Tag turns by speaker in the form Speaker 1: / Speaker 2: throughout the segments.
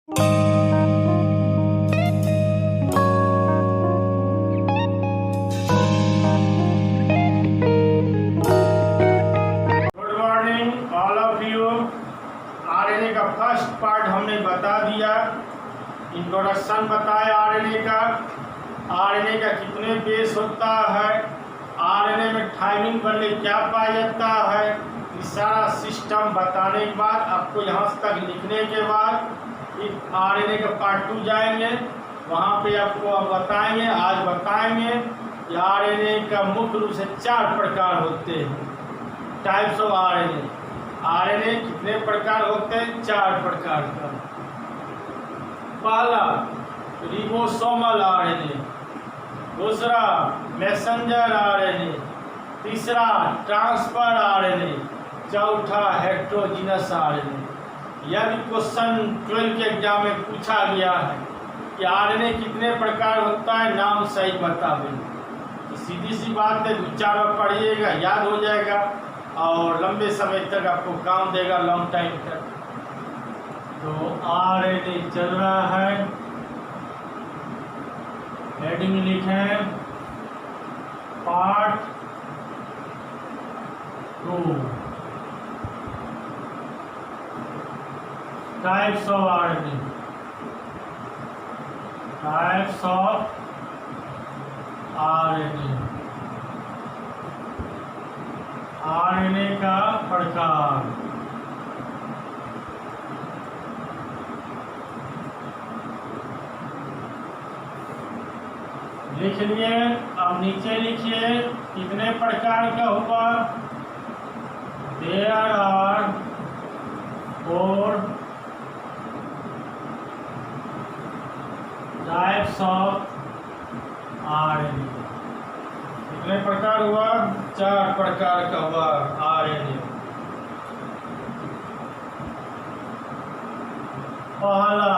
Speaker 1: Morning all of you. RNA का first part हमने बता दिया, इंट्रोडक्शन बताया आरएनए का कितने बेस होता है, आरएनए में थायमिन बनने क्या पाया जाता है, ये सारा सिस्टम बताने के बाद आपको यहाँ तक लिखने के बाद आरएनए का पार्ट 2 जाएंगे, वहाँ पे आपको अब बताएंगे, आज बताएंगे कि आरएनए का मुख्य रूप से 4 प्रकार होते हैं, टाइप्स ऑफ आरएनए। आरएनए कितने प्रकार होते हैं? 4 प्रकार का। पहला रिबोसोमल आरएनए, दूसरा मैसेंजर आरएनए, तीसरा ट्रांसफर आरएनए, चौथा हेटेरोजीनस आरएनए। यह भी क्वेश्चन 12 के एग्जाम में पूछा गया है कि आरएनए कितने प्रकार होता है, नाम सही बता दें। तो सीधी सी बात है, 2-4 बार पढ़िएगा, याद हो जाएगा और लंबे समय तक आपको काम देगा, लॉन्ग टाइम तक। तो आरएनए चल रहा है, हेडिंग लिखें part 2, types of RNA. Types of RNA, RNA का प्रकार। लिख लिए, अब नीचे लिखिए कितने प्रकार का हुआ। There are 4 types of RNA. कितने प्रकार हुआ? 4 प्रकार का हुआ आरएनए। पहला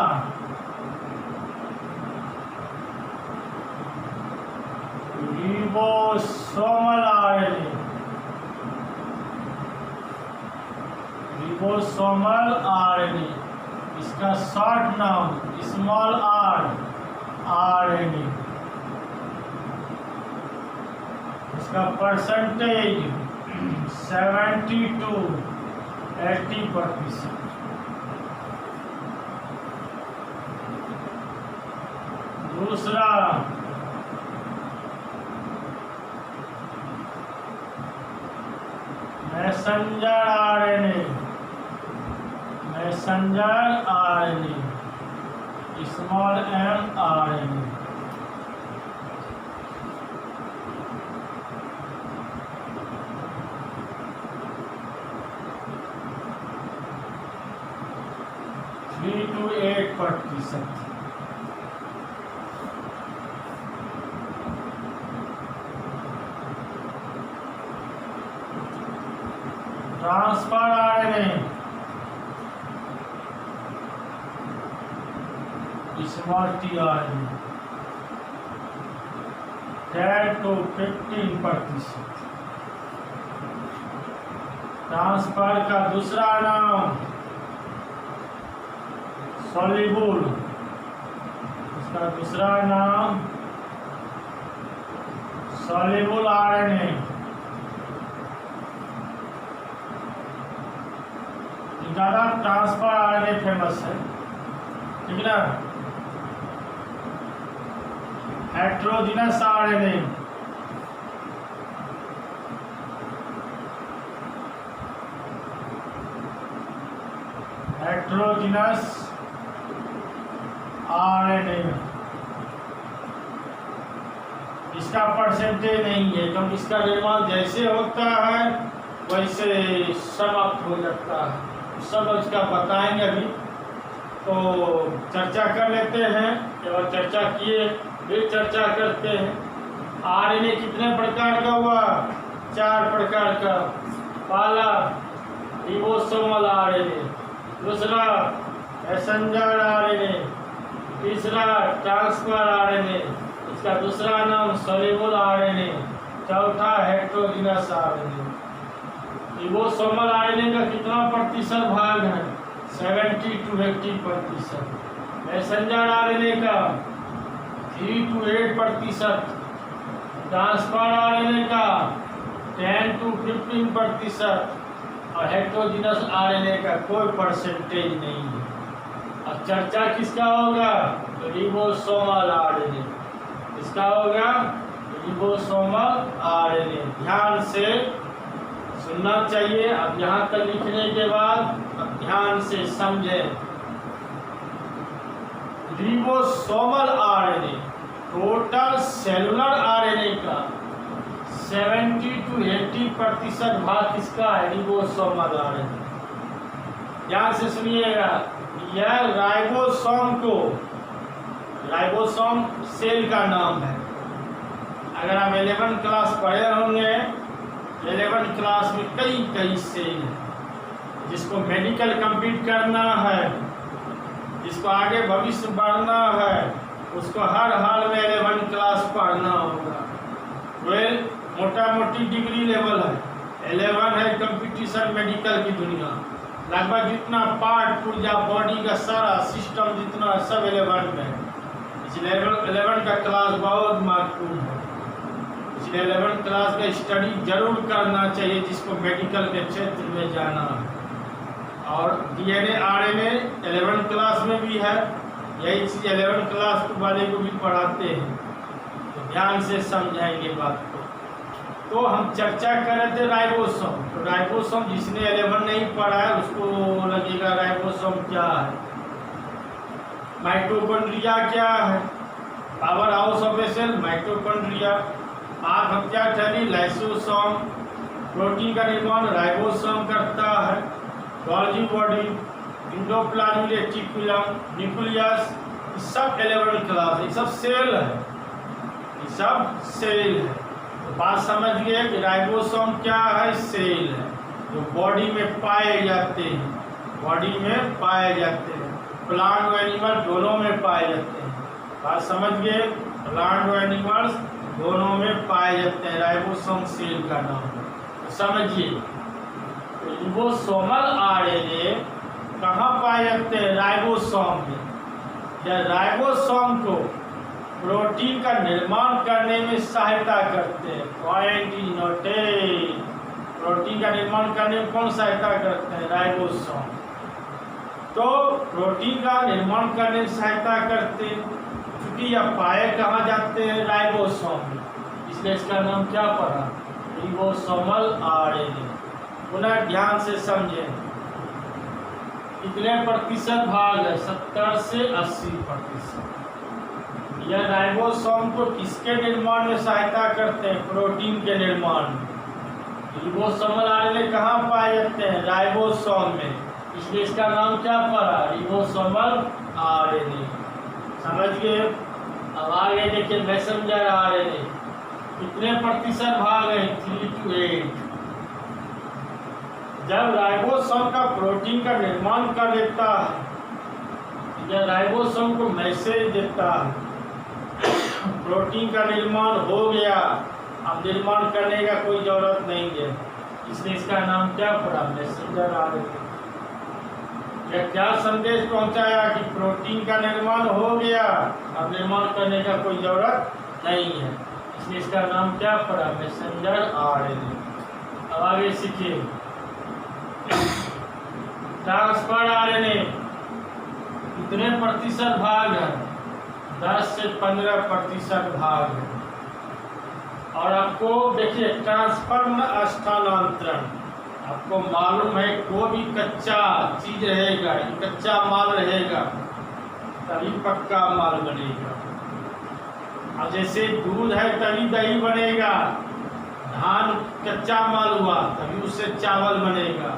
Speaker 1: रिबोसोमल आरएनए। रिबोसोमल आरएनए, इसका शॉर्ट नाम स्मॉल आर आरएनए। इसका परसेंटेज 70 to 80%। दूसरा messenger RNA. Messenger RNA, small m RNA. Three to 8%। Transfer RNA, small t RNA, 10 to 15%। Transfer का दूसरा नाम सॉल्युबल, इसका दूसरा नाम सॉल्युबल आरएनए। ज़्यादा ट्रांसफर आरएनए फेमस है, ठीक ना। हेटेरोजीनस आरएनए, हेटेरोजीनस आरएनए, इसका परसेंटेज नहीं है क्योंकि इसका निर्माण जैसे होता है वैसे समाप्त हो जाता है। सब इसका बताएंगे अभी, तो चर्चा कर लेते हैं। और चर्चा किए फिर चर्चा करते हैं। आरएनए कितने प्रकार का हुआ? 4 प्रकार का। पहला रिबोसोमल आरएनए, दूसरा मैसेंजर आरएनए, तीसरा ट्रांसफर आरएनए, इसका दूसरा नाम सॉल्युबल आरएनए, चौथा हेटेरोजीनस आरएनए। रिबोसोमल आरएनए का कितना प्रतिशत भाग है? 70 to 80%। मैसेंजर आरएनए का 3 to 8%, ट्रांसफर आरएनए का 10 to 15% और हेटेरोजेनस आरएनए का कोई परसेंटेज नहीं है। अब चर्चा किसका होगा? रिबोसोमल आरएनए। किसका होगा? रिबोसोमल आरएनए। ध्यान से सुनना चाहिए। अब यहाँ तक लिखने के बाद अब ध्यान से समझें। रिबोसोमल आरएनए टोटल सेलुलर आरएनए का 70 to 80% भाग किसका है? रिबोसोमल आरएनए। ध्यान से सुनिएगा। यह राइबोसोम सेल का नाम है। अगर आप 11 क्लास पढ़े होंगे, 11 क्लास में कई सेल हैं। जिसको मेडिकल कंप्लीट करना है, जिसको आगे भविष्य बढ़ना है, उसको हर हाल में 11 क्लास पढ़ना होगा। 12 मोटा मोटी डिग्री लेवल है, 11 है कंपटीशन मेडिकल की दुनिया। लगभग जितना पार्ट पुर्जा बॉडी का सारा सिस्टम जितना सब 11 में है। इसलिए 11 का क्लास बहुत महत्वपूर्ण है। इसलिए 11 क्लास का स्टडी जरूर करना चाहिए जिसको मेडिकल के क्षेत्र में जाना है। और डीएनए आरएनए 11 क्लास में भी है। यही चीज़ 11 क्लास वाले को भी पढ़ाते हैं। तो ध्यान से समझाएंगे बात को। तो हम चर्चा कर रहे थे राइबोसोम। तो राइबोसोम जिसने 11 नहीं पढ़ा है उसको लगेगा राइबोसोम क्या है, माइटोकॉन्ड्रिया क्या है, power house of a cell mitochondria, आँख हत्या ठहरी लाइसोसोम, प्रोटीन का निर्माण राइबोसोम करता है, Golgi body, endoplasmic reticulum, nucleus, सब 11 क्लास, ये सब सेल है, ये सब सेल है। तो बात समझ गए कि राइबोसोम क्या है? सेल है जो बॉडी में पाए जाते हैं, बॉडी में पाए जाते हैं। प्लांट और एनिमल दोनों में पाए जाते हैं। बात समझ गए? प्लांट और एनिमल्स दोनों में पाए जाते हैं। राइबोसोम सेल का नाम है। तो समझिए रिबोसोमल आरएनए कहाँ पाए जाते हैं? राइबोसोम में। या राइबोसोम को प्रोटीन का निर्माण करने में सहायता करते हैं। Point is noted. प्रोटीन का निर्माण करने में कौन सहायता करते हैं? राइबोसोम। तो प्रोटीन का निर्माण करने में सहायता करते हैं क्योंकि यह पाए कहाँ जाते हैं? राइबोसोम में। इसलिए इसका नाम क्या पड़ा? रिबोसोमल आरएनए। पुनः ध्यान से समझें। कितने प्रतिशत भाग है? 70 से 80%। यह राइबोसोम को किसके निर्माण में सहायता करते हैं? प्रोटीन के निर्माण में। रिबोसोमल आरएनए कहाँ पाए जाते हैं? राइबोसोम में। इसलिए इसका नाम क्या पड़ा? रिबोसोमल आरएनए। समझ गए? अब आगे देखिए मैसेंजर आरएनए कितने प्रतिशत भाग है? 3 to 8। जब राइबोसोम का प्रोटीन का निर्माण कर देता है या राइबोसोम को मैसेज देता है प्रोटीन का निर्माण हो गया, अब निर्माण करने का कोई जरूरत नहीं है, इसलिए इसका नाम क्या पड़ा? Messenger RNA. यह क्या संदेश पहुंचाया कि प्रोटीन का निर्माण हो गया, अब निर्माण करने का कोई जरूरत नहीं है, इसलिए इसका नाम क्या पड़ा? Messenger RNA. अब आगे सीखिए। ट्रांसफर आरएनए कितने प्रतिशत भाग है? 10 से 15% भाग है। और आपको देखिए ट्रांसफर में स्थानांतरण, आपको मालूम है कोई भी कच्चा चीज रहेगा, कच्चा माल रहेगा तभी पक्का माल बनेगा। अब जैसे दूध है तभी दही बनेगा, धान कच्चा माल हुआ तभी उससे चावल बनेगा,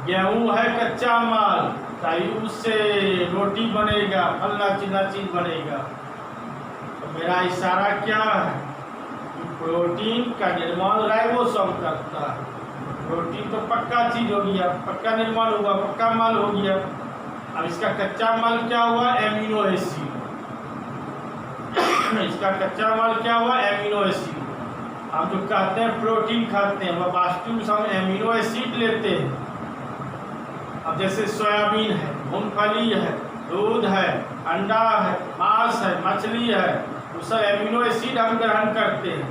Speaker 1: गेहूँ है कच्चा माल तभी उससे रोटी बनेगा, फलना चिल्ला चीज बनेगा। तो मेरा इशारा क्या है कि प्रोटीन का निर्माण राइबोसोम करता है। प्रोटीन तो पक्का चीज हो गया, पक्का निर्माण हुआ, पक्का माल हो गया। अब इसका कच्चा माल क्या हुआ? Amino acid. इसका कच्चा माल क्या हुआ? Amino acid. हम जो कहते हैं प्रोटीन खाते हैं वह वास्तव में हम एमिनो एसिड लेते हैं। अब जैसे सोयाबीन है, मूंगफली है, दूध है, अंडा है, मांस है, मछली है, वो सब एमिनो एसिड हम ग्रहण करते हैं।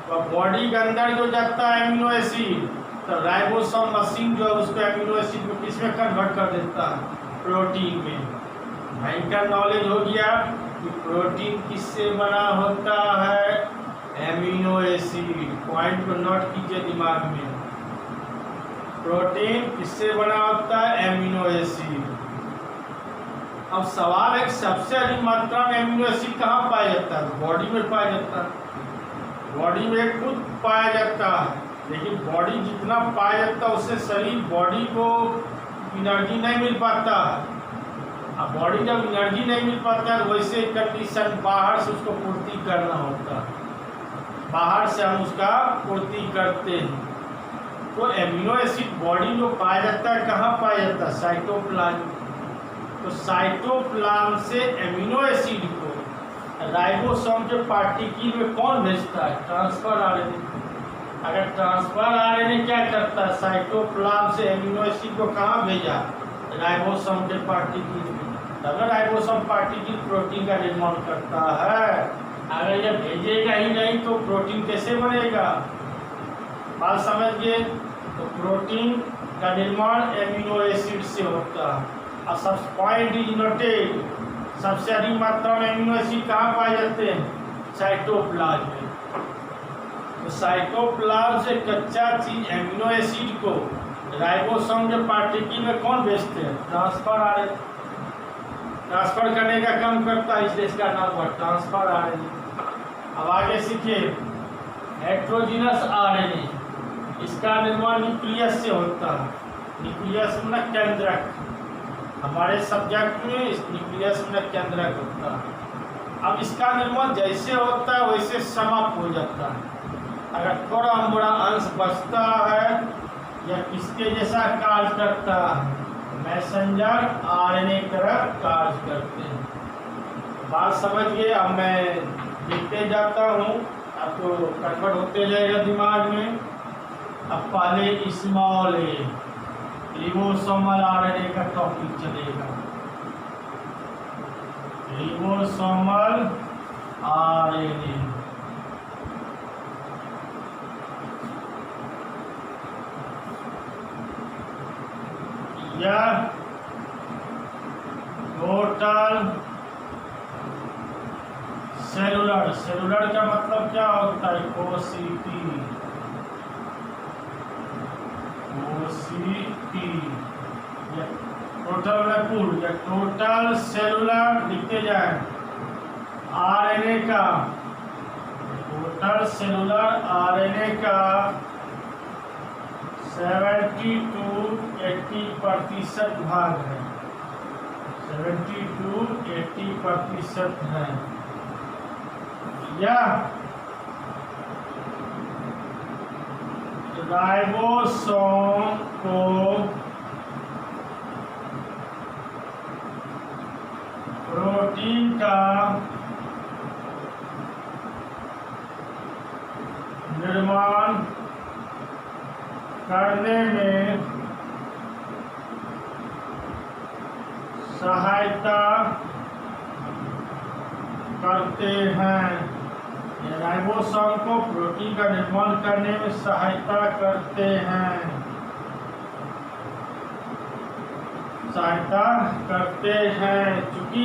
Speaker 1: तो बॉडी के अंदर जो जाता है एमिनो एसिड, तो राइबोसोम मशीन जो है उसको एमिनो एसिड को किस में कन्वर्ट कर देता है? प्रोटीन में। भयंकर नॉलेज हो गया कि प्रोटीन किससे बना होता है? Amino acid. पॉइंट को नोट कीजिए दिमाग में, प्रोटीन किससे बना होता है? Amino acid. अब सवाल है सबसे अधिक मात्रा में एमिनो एसिड कहाँ पाया जाता है? बॉडी में पाया जाता है। बॉडी में खुद पाया जाता है, लेकिन बॉडी जितना पाया जाता है उससे शरीर बॉडी को एनर्जी नहीं मिल पाता है। अब बॉडी जब एनर्जी नहीं मिल पाता है वैसे कंडीशन बाहर से उसको पूर्ति करना होता है, बाहर से हम उसका पूर्ति करते हैं। तो एमिनो एसिड बॉडी में पाया जाता है, कहाँ पाया जाता है? साइटोप्लाज्म। तो साइटोप्लाज्म से एमिनो एसिड को राइबोसोम के पार्टिकल में कौन भेजता है? Transfer RNA. अगर ट्रांसफर आरएनए क्या करता है? साइटोप्लाज्म से एमिनो एसिड को कहाँ भेजा? राइबोसोम के पार्टिकल में। अगर राइबोसोम पार्टिकल प्रोटीन का निर्माण करता है, अगर यह भेजेगा ही नहीं तो प्रोटीन कैसे बनेगा? बात समझ गए? तो प्रोटीन का निर्माण एमिनो एसिड से होता है। और सब पॉइंट इज नोटेड, सबसे अधिक मात्रा में एमिनो एसिड कहाँ पाए जाते हैं? साइटोप्लाज्म में। तो साइटोप्लाज्म से कच्चा चीज एमिनो एसिड को राइबोसोम के पार्टिकल में कौन भेजते हैं? Transfer RNA. ट्रांसफर करने का काम करता है, इसलिए इसका नाम हुआ ट्रांसफर आरएनए। अब आगे सीखिए हेट्रोजीनस आरएनए। इसका निर्माण न्यूक्लियस से होता है। न्यूक्लियस में केंद्रक, हमारे सब्जेक्ट में इस न्यूक्लियस में केंद्रक होता है। अब इसका निर्माण जैसे होता है वैसे समाप्त हो जाता है। अगर थोड़ा मोड़ा अंश बचता है या किसके जैसा कार्य करता है? मैसेंजर आरएनए तरह कार्य करते हैं। बात समझ गए? अब मैं लिखते जाता हूँ, आपको कन्वर्ट होते जाएगा दिमाग में। अब पहले स्मॉल ए रिबोसोमल आरएनए का टॉपिक चलेगा। रिबोसोमल आरएनए या टोटल सेलुलर। सेलुलर का मतलब क्या होता है? कोशिकी। या टोटल में कुल, या टोटल सेलुलर लिखते जाए आरएनए का, टोटल सेलुलर आरएनए का 70 to 80% भाग है। 70 to 80% है। या राइबोसोम को प्रोटीन का निर्माण करने में सहायता करते हैं। राइबोसोम को प्रोटीन का निर्माण करने में सहायता करते हैं, सहायता करते हैं। चूंकि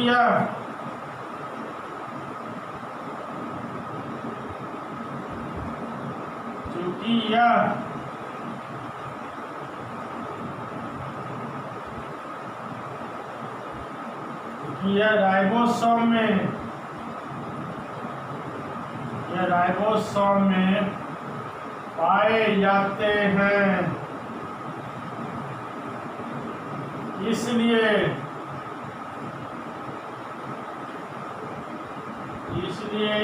Speaker 1: यह राइबोसोम में पाए जाते हैं, इसलिए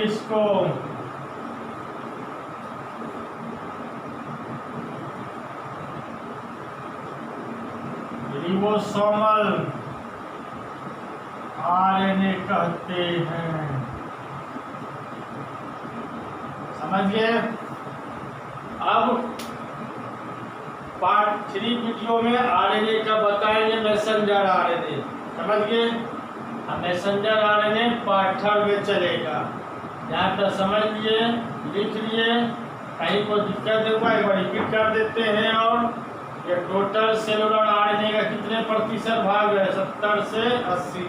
Speaker 1: इसको रिबोसोमल आरएनए कहते हैं। समझ गए? अब पार्ट 3 वीडियो में आरएनए का बताएंगे मैसेंजर आरएनए। समझ गए? अब मैसेंजर आरएनए पार्ट थर्ड में चलेगा। यहाँ तक समझ लिए, लिख लिए, कहीं को दिक्कत होगा एक बार रिपीट कर देते हैं। और ये टोटल सेलुलर आरएनए का कितने प्रतिशत भाग है? 70 से 80।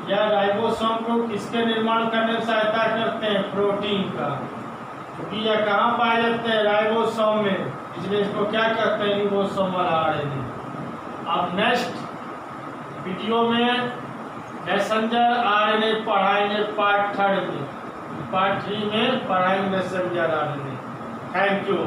Speaker 1: यह राइबोसोम को किसके निर्माण करने में सहायता करते हैं? प्रोटीन का। क्योंकि यह कहाँ पाए जाते हैं? राइबोसोम में, इसलिए इसको क्या कहते हैं? रिबोसोमल आरएनए। अब नेक्स्ट वीडियो में मैसेंजर आरएनए पढ़ाएंगे पार्ट थर्ड में, पार्ट 3 में पढ़ाएंगे मैसेंजर आरएनए। Thank you.